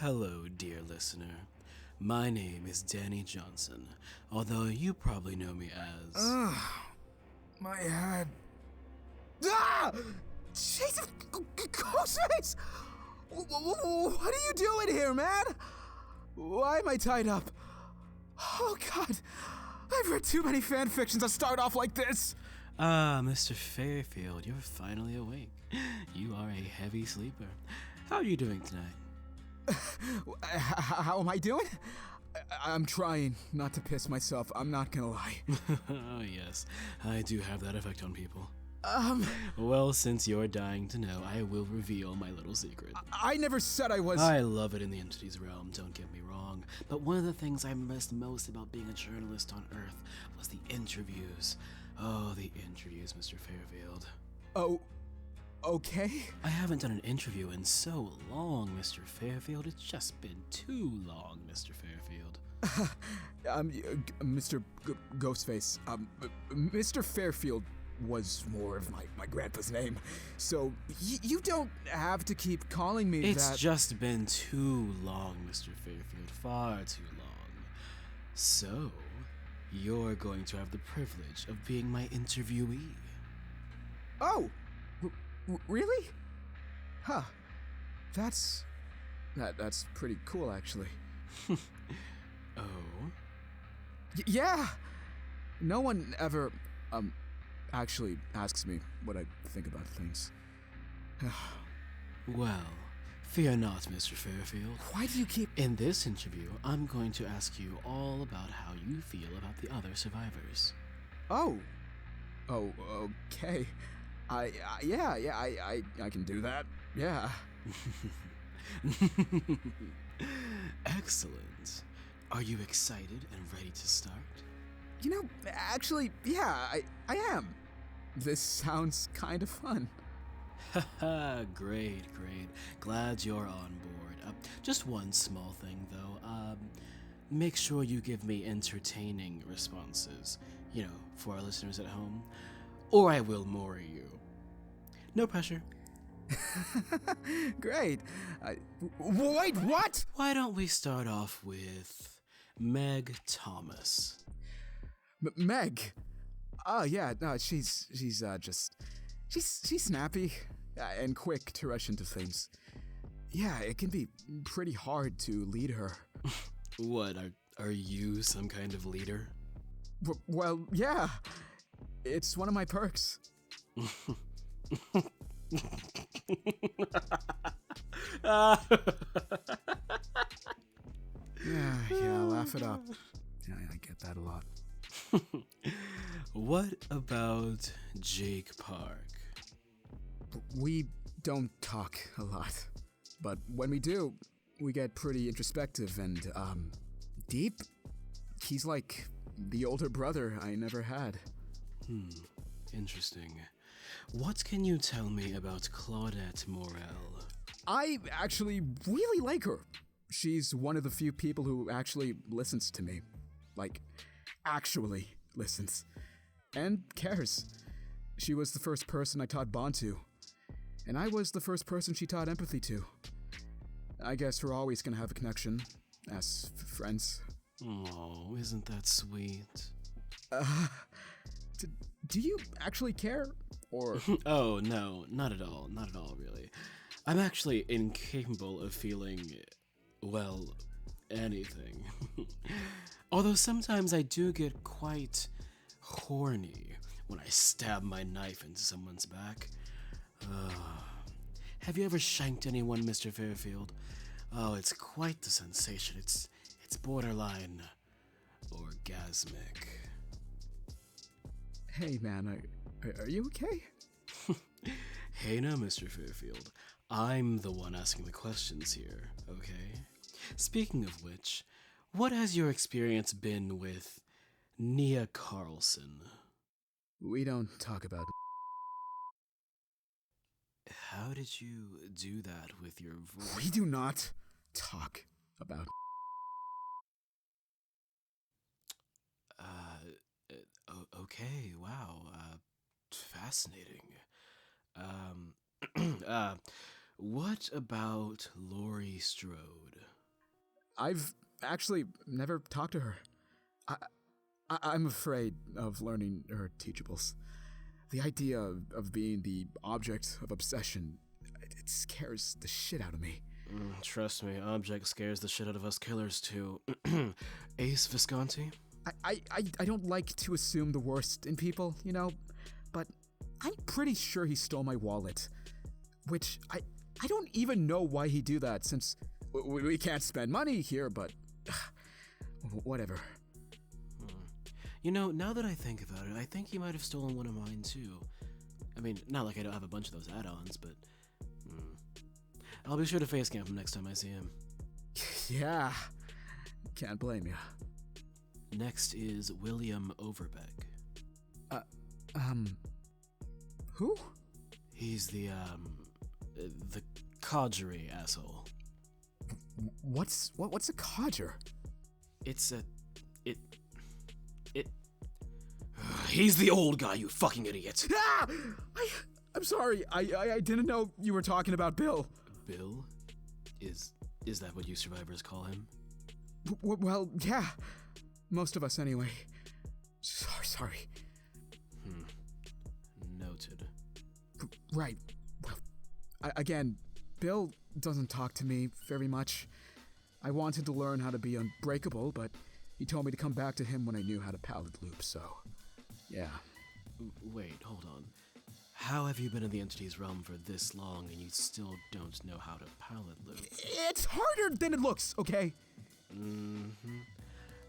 Hello, dear listener. My name is Danny Johnson, although you probably know me as... My head. Ah! Jesus! Ghostface! What are you doing here, man? Why am I tied up? Oh, God. I've read too many fan fictions to start off like this. Mr. Fairfield, you're finally awake. You are a heavy sleeper. How are you doing tonight? How am I doing? I'm trying not to piss myself, I'm not gonna lie. Oh, yes. I do have that effect on people. Well, since you're dying to know, I will reveal my little secret. I never said I was... I love it in the entity's realm, don't get me wrong. But one of the things I missed most about being a journalist on Earth was the interviews. Oh, the interviews, Mr. Fairfield. Oh, okay. I haven't done an interview in so long, Mr. Fairfield. It's just been too long, Mr. Fairfield. Mr. Ghostface, Mr. Fairfield was more of my grandpa's name, so you don't have to keep calling me It's that. just been too long, Mr. Fairfield, far too long. So, you're going to have the privilege of being my interviewee. Oh, really? Huh. That's pretty cool, actually. Oh? Yeah! No one ever, actually asks me what I think about things. Well, fear not, Mr. Fairfield. Why do you keep... In this interview, I'm going to ask you all about how you feel about the other survivors. Oh, okay. I can do that. Yeah. Excellent. Are you excited and ready to start? You know, actually, yeah, I am. This sounds kind of fun. Haha, great. Glad you're on board. Just one small thing, though. Make sure you give me entertaining responses, for our listeners at home, or I will moor you. No pressure. Great. Wait, what? Why don't we start off with Meg Thomas? Meg? Oh, yeah, no, she's snappy and quick to rush into things. Yeah, it can be pretty hard to lead her. What, are you some kind of leader? Well, yeah. It's one of my perks. Yeah, laugh it up. Yeah, I get that a lot. What about Jake Park? We don't talk a lot, but when we do, we get pretty introspective and, deep. He's like the older brother I never had. Interesting. What can you tell me about Claudette Morel? I actually really like her. She's one of the few people who actually listens to me. Like, actually listens. And cares. She was the first person I taught bond to. And I was the first person she taught empathy to. I guess we're always gonna have a connection, as friends. Oh, isn't that sweet? Do you actually care? Or... Oh, no, not at all, really. I'm actually incapable of feeling, well, anything. Although sometimes I do get quite horny when I stab my knife into someone's back. Have you ever shanked anyone, Mr. Fairfield? Oh, it's quite the sensation. It's borderline orgasmic. Hey, man, are you okay? Hey now, Mr. Fairfield. I'm the one asking the questions here, okay? Speaking of which, what has your experience been with Nia Carlson? We don't talk about... How did you do that with your voice? We do not talk about... Okay, wow, fascinating. What about Laurie Strode? I've actually never talked to her. I'm afraid of learning her teachables. The idea of being the object of obsession, it scares the shit out of me. Trust me, object scares the shit out of us killers too. Ace Visconti? I don't like to assume the worst in people, you know, but I'm pretty sure he stole my wallet. Which, I don't even know why he'd do that, since we can't spend money here, but whatever. You know, now that I think about it, I think he might have stolen one of mine too. I mean, not like I don't have a bunch of those add-ons, but... I'll be sure to face camp him next time I see him. Yeah, can't blame you. Next is William Overbeck. Who? He's the codgery asshole. What's a codger? He's the old guy, you fucking idiot. Ah! I'm sorry, I didn't know you were talking about Bill. Bill? Is that what you survivors call him? Well, yeah. Most of us, anyway. Sorry. Noted. Right. Well, again, Bill doesn't talk to me very much. I wanted to learn how to be unbreakable, but he told me to come back to him when I knew how to pallet loop, so... yeah. Wait, hold on. How have you been in the entity's realm for this long and you still don't know how to pallet loop? It's harder than it looks, okay?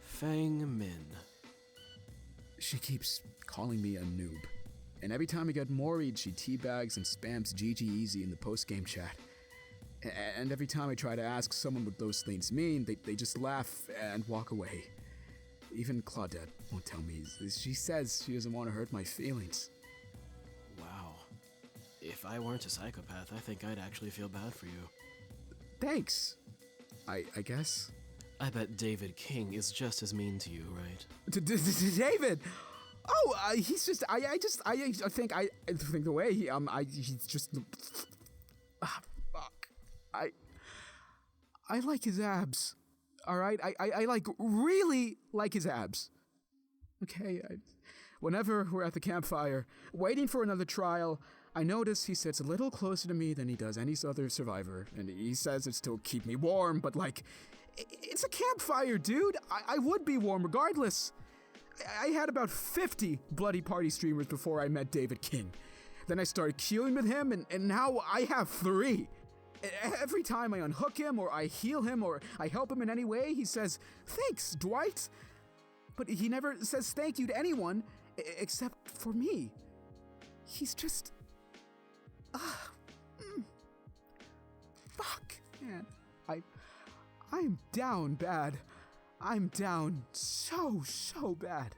Fang Min. She keeps calling me a noob. And every time I get worried, she teabags and spams GG Easy in the post-game chat. And every time I try to ask someone what those things mean, they just laugh and walk away. Even Claudette won't tell me. She says she doesn't want to hurt my feelings. Wow. If I weren't a psychopath, I think I'd actually feel bad for you. Thanks. I guess. I bet David King is just as mean to you, right? David! Oh, he's just, I think the way he's just, fuck. I like his abs. All right? I like, really like his abs. Okay, whenever we're at the campfire, waiting for another trial, I notice he sits a little closer to me than he does any other survivor, and he says it's to keep me warm, but like, it's a campfire, dude. I would be warm regardless. I had about 50 Bloody Party streamers before I met David King. Then I started queuing with him, and now I have 3. Every time I unhook him, or I heal him, or I help him in any way, he says, "Thanks, Dwight." But he never says thank you to anyone, except for me. He's just... Fuck, man. I'm down bad. I'm down so bad.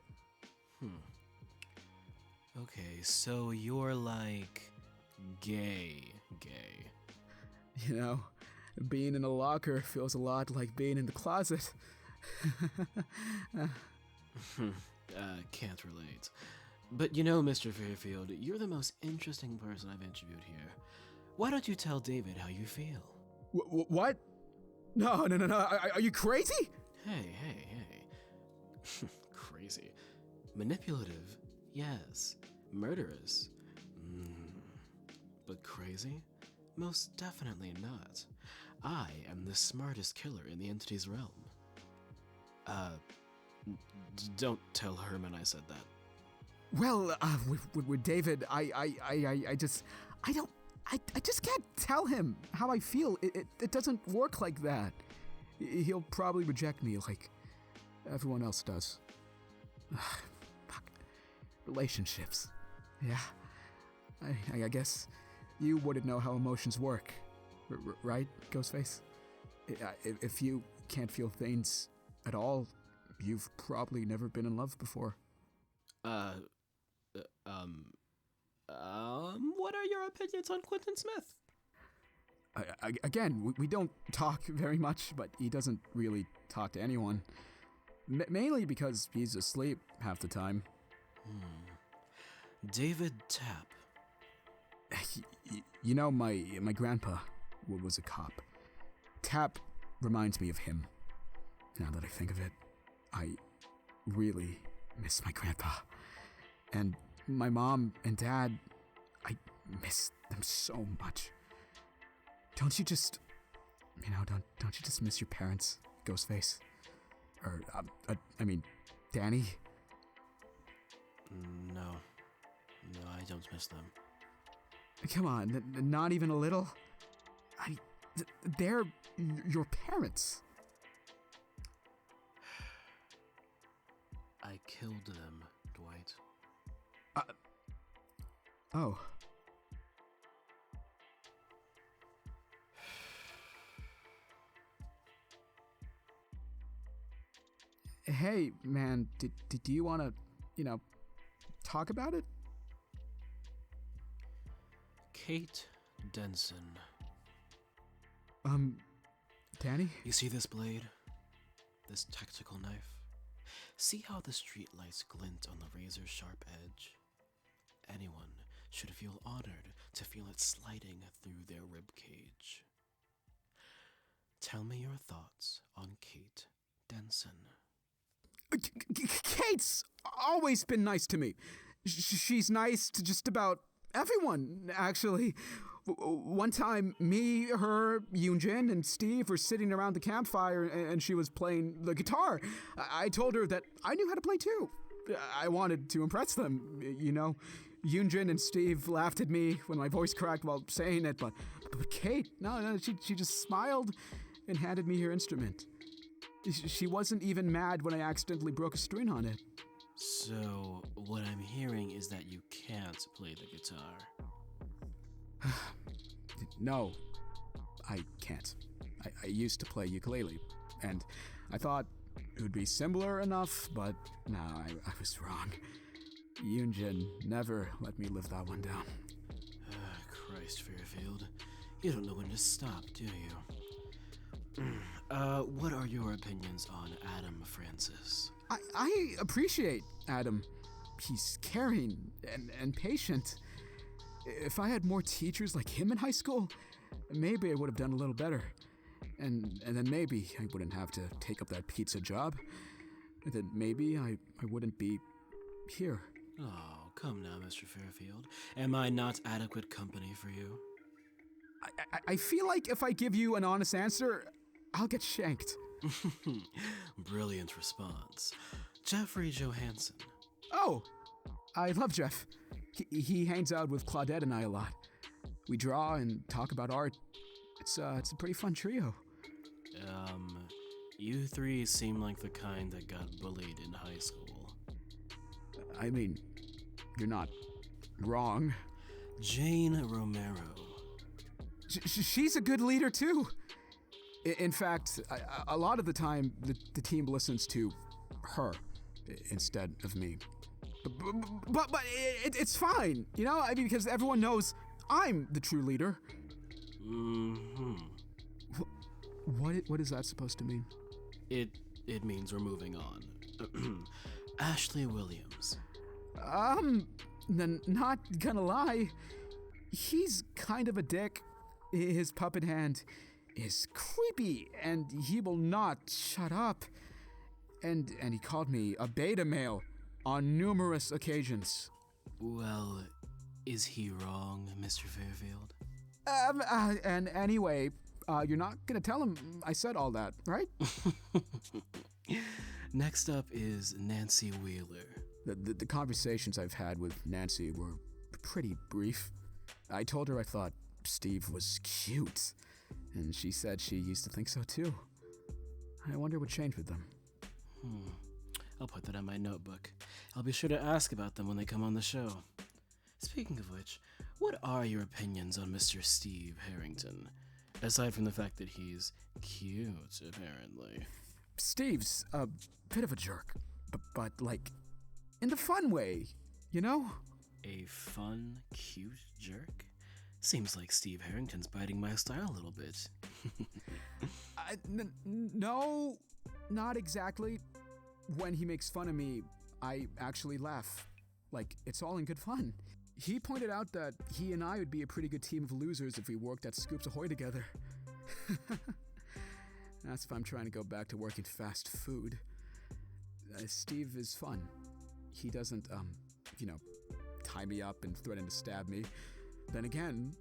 Okay, so you're like... gay. You know, being in a locker feels a lot like being in the closet. Can't relate. But you know, Mr. Fairfield, you're the most interesting person I've interviewed here. Why don't you tell David how you feel? What? No. Are you crazy? Hey. Crazy. Manipulative, yes. Murderous, but crazy? Most definitely not. I am the smartest killer in the entity's realm. Don't tell Herman I said that. Well, with David, I just can't tell him how I feel. It doesn't work like that. He'll probably reject me like everyone else does. Fuck. Relationships. Yeah. I guess you wouldn't know how emotions work. Right, Ghostface? If you can't feel things at all, you've probably never been in love before. What are your opinions on Quentin Smith? Again, we don't talk very much, but he doesn't really talk to anyone. Mainly because he's asleep half the time. David Tapp. You know, my grandpa was a cop. Tapp reminds me of him. Now that I think of it, I really miss my grandpa. And my mom and dad, I miss them so much. Don't you just, don't you just miss your parents, Ghostface? Or, Danny? No, I don't miss them. Come on, not even a little? They're your parents. I killed them, Dwight. Oh. Hey, man, do you want to, talk about it? Kate Denson. Danny? You see this blade? This tactical knife? See how the streetlights glint on the razor-sharp edge? Anyone should feel honored to feel it sliding through their ribcage. Tell me your thoughts on Kate Denson. Kate's always been nice to me. She's nice to just about everyone, actually. One time, me, her, Yoonjin, and Steve were sitting around the campfire and she was playing the guitar. I told her that I knew how to play too. I wanted to impress them, Yoonjin and Steve laughed at me when my voice cracked while saying it, but Kate, no, she just smiled and handed me her instrument. She wasn't even mad when I accidentally broke a string on it. So, what I'm hearing is that you can't play the guitar. No, I can't. I used to play ukulele, and I thought it would be similar enough, but no, I was wrong. Yoonjin never let me live that one down. Christ, Fairfield. You don't know when to stop, do you? What are your opinions on Adam Francis? I appreciate Adam. He's caring and patient. If I had more teachers like him in high school, maybe I would have done a little better. And then maybe I wouldn't have to take up that pizza job. And then maybe I wouldn't be here. Oh, come now, Mr. Fairfield. Am I not adequate company for you? I feel like if I give you an honest answer, I'll get shanked. Brilliant response. Jeffrey Johansson. Oh, I love Jeff. He hangs out with Claudette and I a lot. We draw and talk about art. It's a pretty fun trio. You three seem like the kind that got bullied in high school. I mean, you're not wrong. Jane Romero. She's a good leader too. In fact, a lot of the time, the team listens to her instead of me. But it's fine, because everyone knows I'm the true leader. Mm-hmm. What is that supposed to mean? It means we're moving on. Ashley Williams. Not gonna lie, he's kind of a dick. His puppet hand is creepy, and he will not shut up. And he called me a beta male on numerous occasions. Well, is he wrong, Mr. Fairfield? And anyway, you're not gonna tell him I said all that, right? Next up is Nancy Wheeler. The conversations I've had with Nancy were pretty brief. I told her I thought Steve was cute, and she said she used to think so too. I wonder what changed with them. I'll put that on my notebook. I'll be sure to ask about them when they come on the show. Speaking of which, what are your opinions on Mr. Steve Harrington? Aside from the fact that he's cute, apparently. Steve's a bit of a jerk, but like, in the fun way, A fun, cute jerk? Seems like Steve Harrington's biting my style a little bit. No, not exactly. When he makes fun of me, I actually laugh. Like, it's all in good fun. He pointed out that he and I would be a pretty good team of losers if we worked at Scoops Ahoy together. That's if I'm trying to go back to working fast food. Steve is fun. He doesn't, tie me up and threaten to stab me. Then again,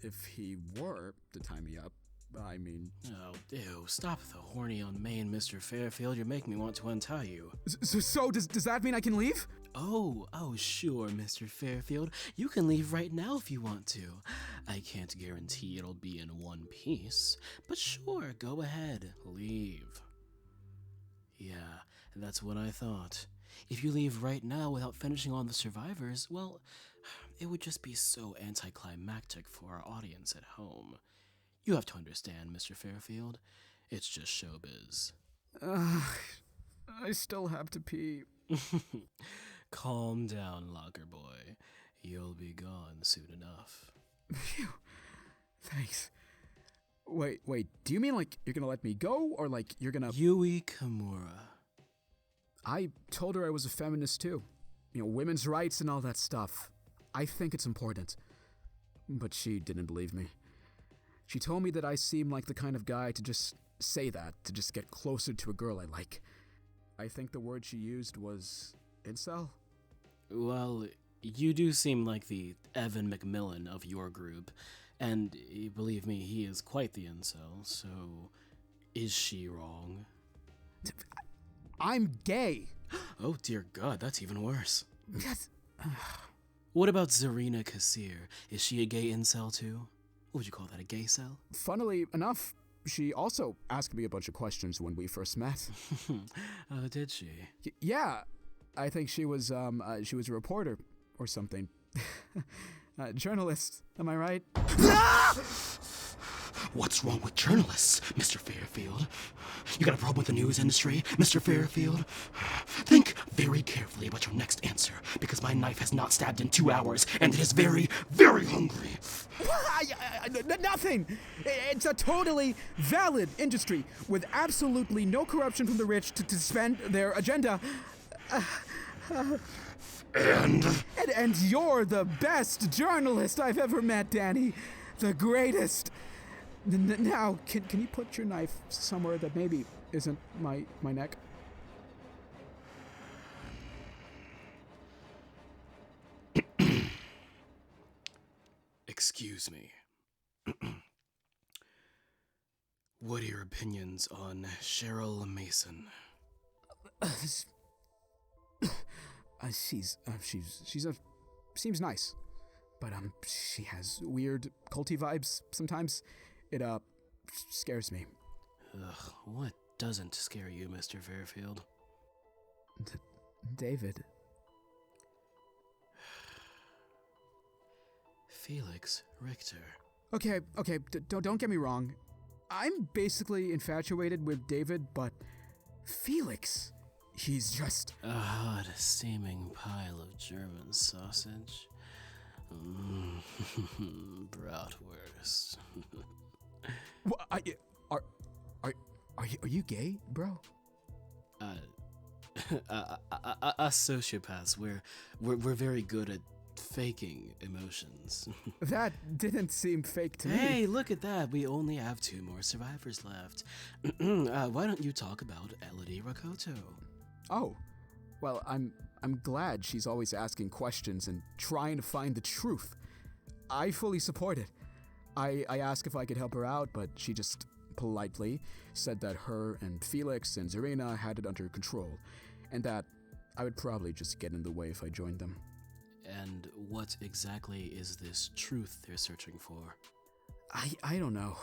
if he were to tie me up, I mean... Oh, ew, stop the horny on Maine, Mr. Fairfield. You're making me want to untie you. So does that mean I can leave? Oh, sure, Mr. Fairfield. You can leave right now if you want to. I can't guarantee it'll be in one piece, but sure, go ahead, leave. Yeah, that's what I thought. If you leave right now without finishing on the survivors, well, it would just be so anticlimactic for our audience at home. You have to understand, Mr. Fairfield. It's just showbiz. I still have to pee. Calm down, locker boy. You'll be gone soon enough. Phew. Thanks. Wait, do you mean like you're gonna let me go, or like you're gonna... Yui Kimura. I told her I was a feminist too. Women's rights and all that stuff. I think it's important. But she didn't believe me. She told me that I seem like the kind of guy to just say that, to just get closer to a girl I like. I think the word she used was incel. Well, you do seem like the Evan McMillan of your group, and believe me, he is quite the incel, so is she wrong? I'm gay. Oh dear God, that's even worse. Yes. What about Zarina Kassir? Is she a gay incel too? What would you call that, a gay cell? Funnily enough, she also asked me a bunch of questions when we first met. Oh, did she? Yeah, I think she was a reporter or something. Journalist, am I right? What's wrong with journalists, Mr. Fairfield? You got a problem with the news industry, Mr. Fairfield? Think very carefully about your next answer, because my knife has not stabbed in 2 hours, and it is very, very hungry. Nothing! It's a totally valid industry with absolutely no corruption from the rich to spend their agenda. And you're the best journalist I've ever met, Danny. The greatest. Now, can you put your knife somewhere that maybe isn't my neck? Excuse me. What are your opinions on Cheryl Mason? Seems nice, but she has weird culty vibes sometimes. It scares me. Ugh, what doesn't scare you, Mr. Fairfield? David. Felix Richter. Okay, don't get me wrong. I'm basically infatuated with David, but Felix, he's just... A hot, steaming pile of German sausage. Bratwurst. Are you gay, bro? Us sociopaths, we're very good at faking emotions. That didn't seem fake to me. Hey, look at that. We only have 2 more survivors left. Why don't you talk about Elodie Rakoto? Oh, well, I'm glad she's always asking questions and trying to find the truth. I fully support it. I asked if I could help her out, but she just politely said that her and Felix and Zarina had it under control, and that I would probably just get in the way if I joined them. And what exactly is this truth they're searching for? I don't know.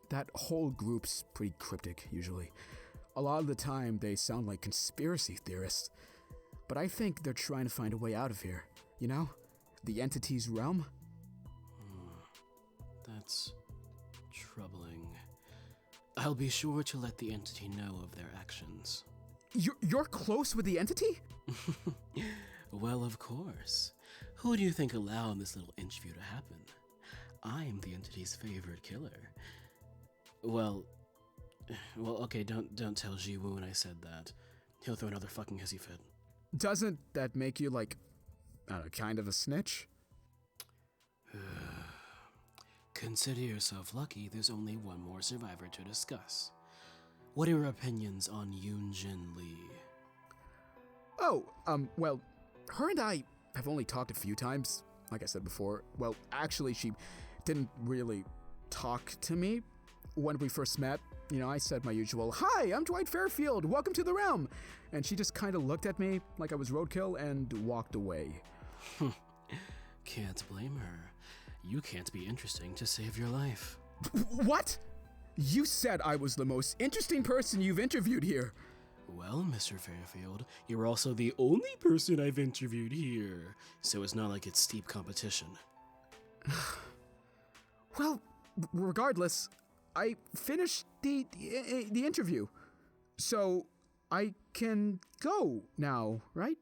That whole group's pretty cryptic, usually. A lot of the time, they sound like conspiracy theorists. But I think they're trying to find a way out of here. You know? The entity's realm? That's troubling. I'll be sure to let the entity know of their actions. You're close with the entity? Well, of course. Who do you think allowed this little interview to happen? I'm the entity's favorite killer. Well, okay, don't tell Ji-Woon I said that. He'll throw another fucking hissy fit. Doesn't that make you, like, kind of a snitch? Consider yourself lucky there's only one more survivor to discuss. What are your opinions on Yoon-jin Lee? Oh, well, her and I have only talked a few times, like I said before. Well, actually, she didn't really talk to me when we first met. You know, I said my usual, "Hi, I'm Dwight Fairfield, welcome to the realm." And she just kind of looked at me like I was roadkill and walked away. Can't blame her. You can't be interesting to save your life. What? You said I was the most interesting person you've interviewed here. Well, Mr. Fairfield, you're also the only person I've interviewed here, so it's not like it's steep competition. Well, regardless, I finished the interview, so I can go now, right?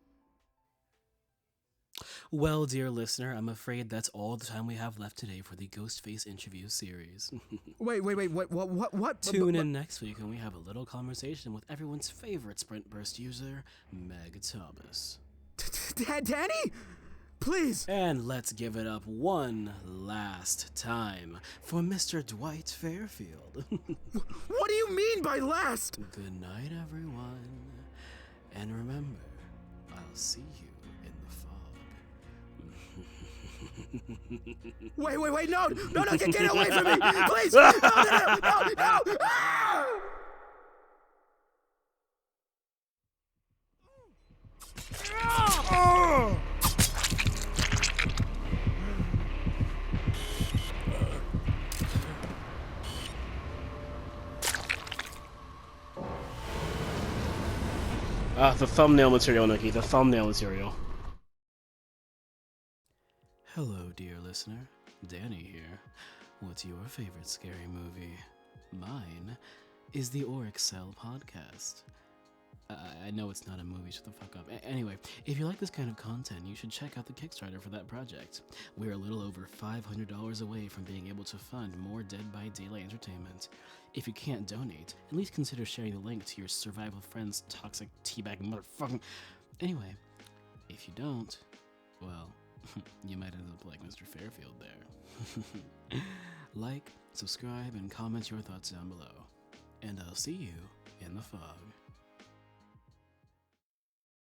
Well, dear listener, I'm afraid that's all the time we have left today for the Ghostface interview series. Wait, what? Tune in next week when we have a little conversation with everyone's favorite Sprint Burst user, Meg Thomas. Danny? Please! And let's give it up one last time for Mr. Dwight Fairfield. What do you mean by last? Good night, everyone. And remember, I'll see you in the fog. Wait, no, get away from me, please! No! Ah! Oh! The thumbnail material, Nikki, the thumbnail material. Hello, dear listener. Danny here. What's your favorite scary movie? Mine is the Auric podcast. I know it's not a movie, shut the fuck up. Anyway, if you like this kind of content, you should check out the Kickstarter for that project. We're a little over $500 away from being able to fund more Dead by Daylight entertainment. If you can't donate, at least consider sharing the link to your survival friend's toxic teabag motherfucking... Anyway, if you don't, well, you might end up like Mr. Fairfield there. Like, subscribe, and comment your thoughts down below. And I'll see you in the fog.